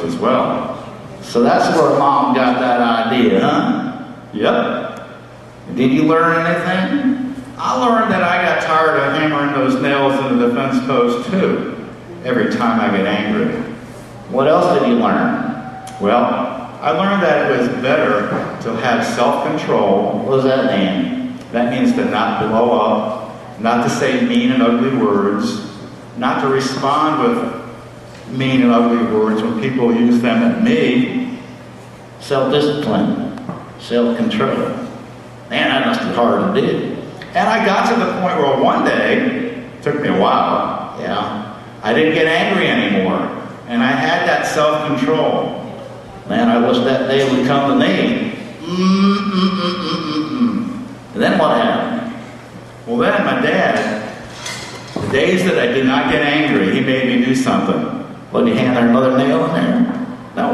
as well. So that's where Mom got that idea, huh? Yep. Did you learn anything? I learned that I got tired of hammering those nails into the fence post too, every time I get angry. What else did you learn? Well, I learned that it was better to have self-control. What does that mean? That means to not blow up, not to say mean and ugly words, not to respond with mean and ugly words when people use them at me. Self-discipline, self-control. Man, that must be hard to do. And I got to the point where one day, it took me a while, I didn't get angry anymore. And I had that self-control. Man, I wish that day would come to me. And then what happened? Well, then my dad, the days that I did not get angry, he made me do something. Well, did you hand there another nail in there? No.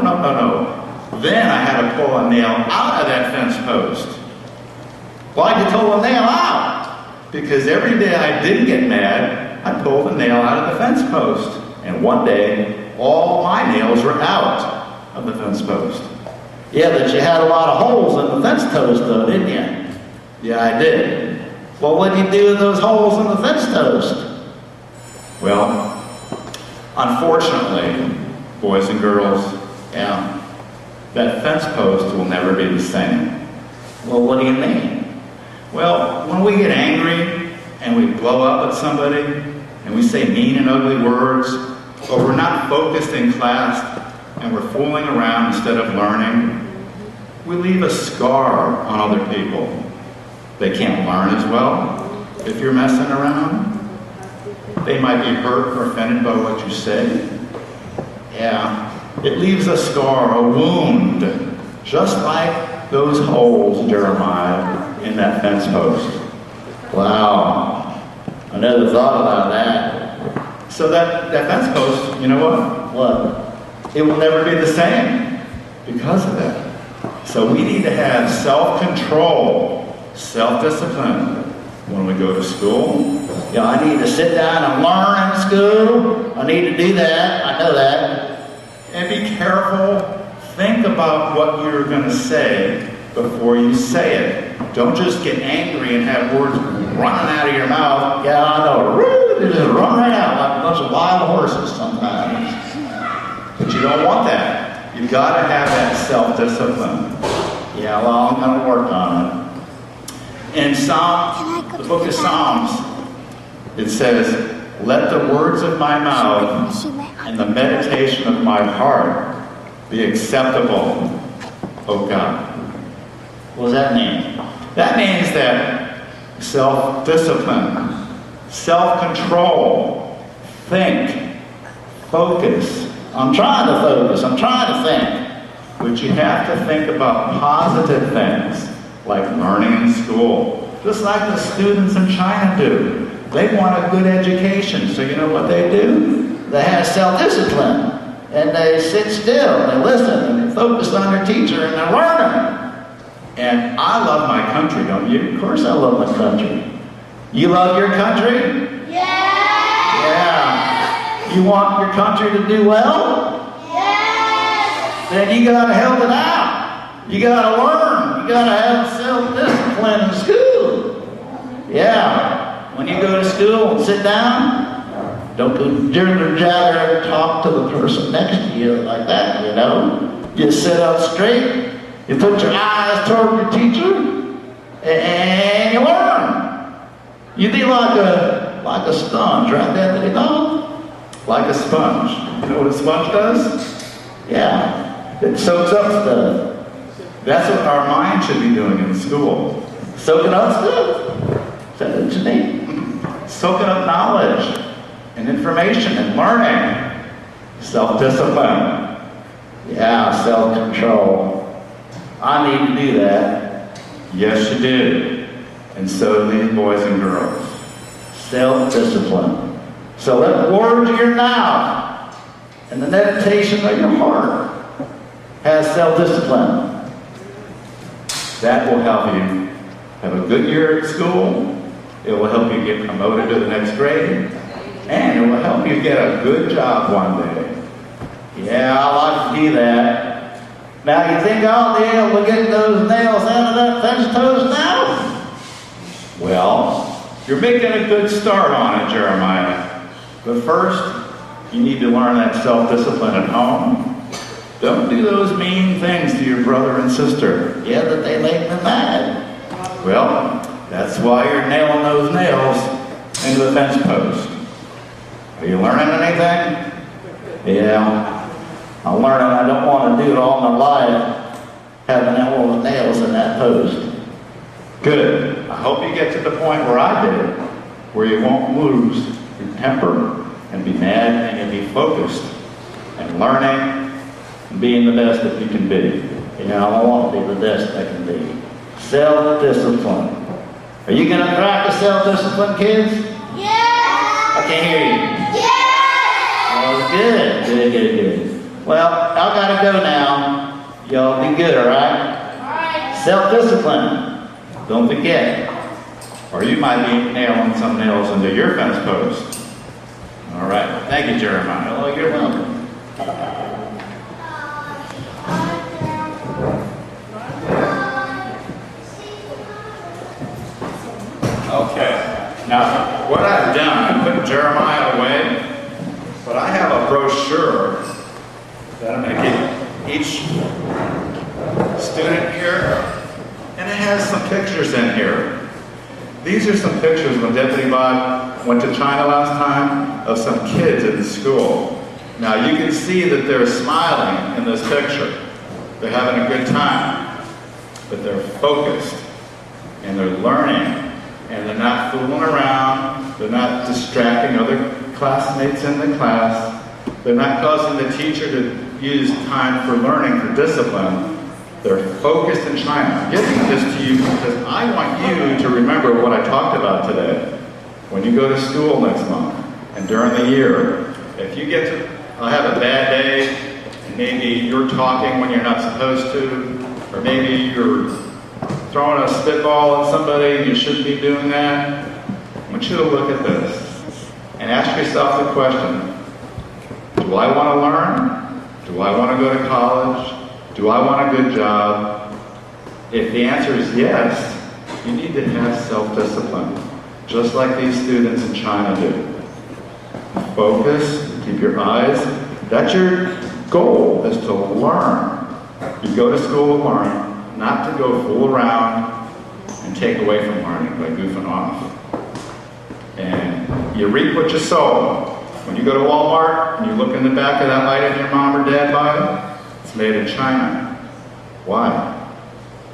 Then I had to pull a nail out of that fence post. Why'd you pull a nail out? Because every day I didn't get mad, I pulled a nail out of the fence post. And one day, all my nails were out of the fence post. Yeah, but you had a lot of holes in the fence post though, didn't you? Yeah, I did. Well, what did you do with those holes in the fence post? Well, unfortunately, boys and girls, that fence post will never be the same. Well, what do you mean? Well, when we get angry and we blow up at somebody and we say mean and ugly words, or we're not focused in class and we're fooling around instead of learning, we leave a scar on other people. They can't learn as well if you're messing around. They might be hurt or offended by what you say. It leaves a scar, a wound, just like those holes, Jeremiah, in that fence post. Wow, I never thought about that. So that fence post, you know what? What? It will never be the same because of that. So we need to have self-control, self-discipline when we go to school. I need to sit down and learn in school. I need to do that. I know that. And be careful. Think about what you're going to say before you say it. Don't just get angry and have words running out of your mouth. Yeah, I know. They just run right out like a bunch of wild horses sometimes. But you don't want that. You've got to have that self-discipline. Yeah, well, I'm going to work on it. In the book of Psalms, it says, "Let the words of my mouth and the meditation of my heart be acceptable, O God." What does that mean? That means that self-discipline, self-control, think, focus. I'm trying to focus, I'm trying to think. But you have to think about positive things, like learning in school, just like the students in China do. They want a good education, so you know what they do? They have self-discipline, and they sit still, and they listen, and they focus on their teacher, and they're learning. And I love my country, don't you? Of course I love my country. You love your country? Yeah. You want your country to do well? Yes. Then you gotta help it out. You gotta learn. You gotta have self-discipline in school. Yeah. When you go to school and sit down, don't go jibber-jabber and talk to the person next to you like that, you know? You sit up straight, you put your eyes toward your teacher, and you learn. You be like a sponge, right, Anthony Dog? Like a sponge. You know what a sponge does? Yeah, it soaks up stuff. That's what our mind should be doing in school. Soaking up stuff. Is that what you mean? Soaking up knowledge and information and learning. Self-discipline. Yeah, self-control. I need to do that. Yes, you do. And so do these boys and girls. Self-discipline. So let the words of your mouth and the meditation of your heart have self-discipline. That will help you have a good year at school. It will help you get promoted to the next grade. And it will help you get a good job one day. Yeah, I like to do that. Now you think I'll be able to get those nails out of that fence post now? Well, you're making a good start on it, Jeremiah. But first, you need to learn that self-discipline at home. Don't do those mean things to your brother and sister. Yeah, that they make me mad. Well, that's why you're nailing those nails into the fence post. Are you learning anything? Yeah, I'm learning I don't want to do it all my life, having all the nails in that post. Good. I hope you get to the point where I did, where you won't lose your temper and be mad and you'll be focused and learning and being the best that you can be. You know, I want to be the best I can be. Self-discipline. Are you going to practice self-discipline, kids? Yes! I can't hear you. Yes! Oh, good. Well, I gotta go now. Y'all be good, all right? Alright. Self-discipline. Don't forget. Or you might be nailing some nails into your fence post. All right. Thank you, Jeremiah. Oh, you're welcome. Okay. Now, what I've done, I put Jeremiah away, but I have a brochure that I'm going to give each student here, and it has some pictures in here. These are some pictures when Deputy Bob went to China last time of some kids in school. Now you can see that they're smiling in this picture. They're having a good time, but they're focused and they're learning and they're not fooling around. They're not distracting other classmates in the class. They're not causing the teacher to use time for learning, for discipline. They're focused in China. I'm giving this to you because I want you to remember what I talked about today. When you go to school next month and during the year, if you get to have a bad day, and maybe you're talking when you're not supposed to, or maybe you're throwing a spitball at somebody and you shouldn't be doing that, I want you to look at this and ask yourself the question, do I want to learn? Do I want to go to college? Do I want a good job? If the answer is yes, you need to have self-discipline, just like these students in China do. Focus, keep your eyes. That's your goal, is to learn. You go to school to learn, not to go fool around and take away from learning by goofing off. And you reap what you sow. When you go to Walmart and you look in the back of that item your mom or dad buy, it's made in China. Why?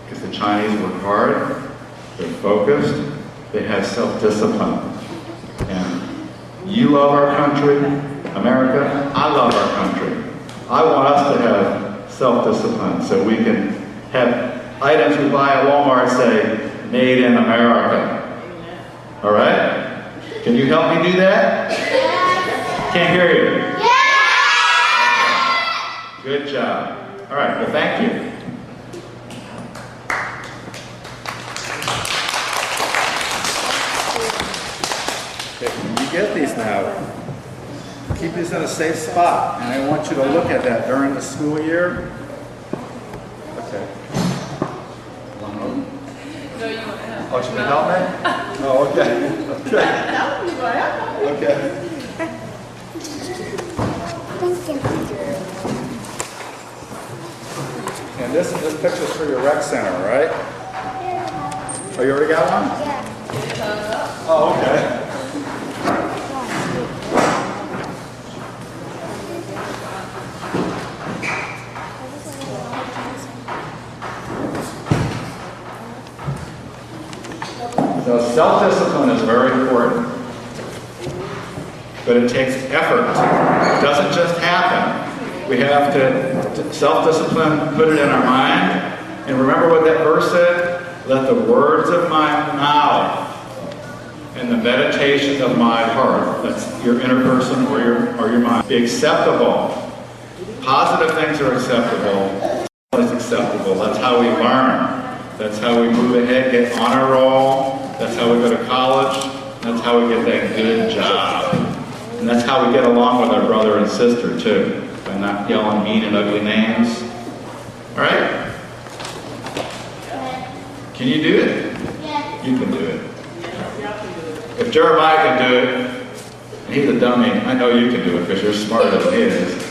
Because the Chinese work hard, they're focused, they have self-discipline. And you love our country, America, I love our country. I want us to have self-discipline so we can have items we buy at Walmart say, made in America. All right? Can you help me do that? Yes! Can't hear you. Yes! Good job. All right, well, thank you. Okay, when you get these now, keep these in a safe spot, and I want you to look at that during the school year. Okay. One more. No, you want to help. Oh, you can help me? Oh, okay. Okay. No, you want to help. Okay. And this picture's for your rec center, right? Oh, you already got one? Yeah. Oh, okay. So self-discipline is very important, but it takes effort. It doesn't just happen. We have to self-discipline, put it in our mind, and remember what that verse said? Let the words of my mouth and the meditation of my heart, that's your inner person or your mind, be acceptable. Positive things are acceptable. It's acceptable. That's how we learn. That's how we move ahead, get on a roll. That's how we go to college. That's how we get that good job. And that's how we get along with our brother and sister too, by not yelling mean and ugly names. All right? Can you do it? Yes. You can do it. If Jeremiah can do it, and he's a dummy, I know you can do it because you're smarter than he is.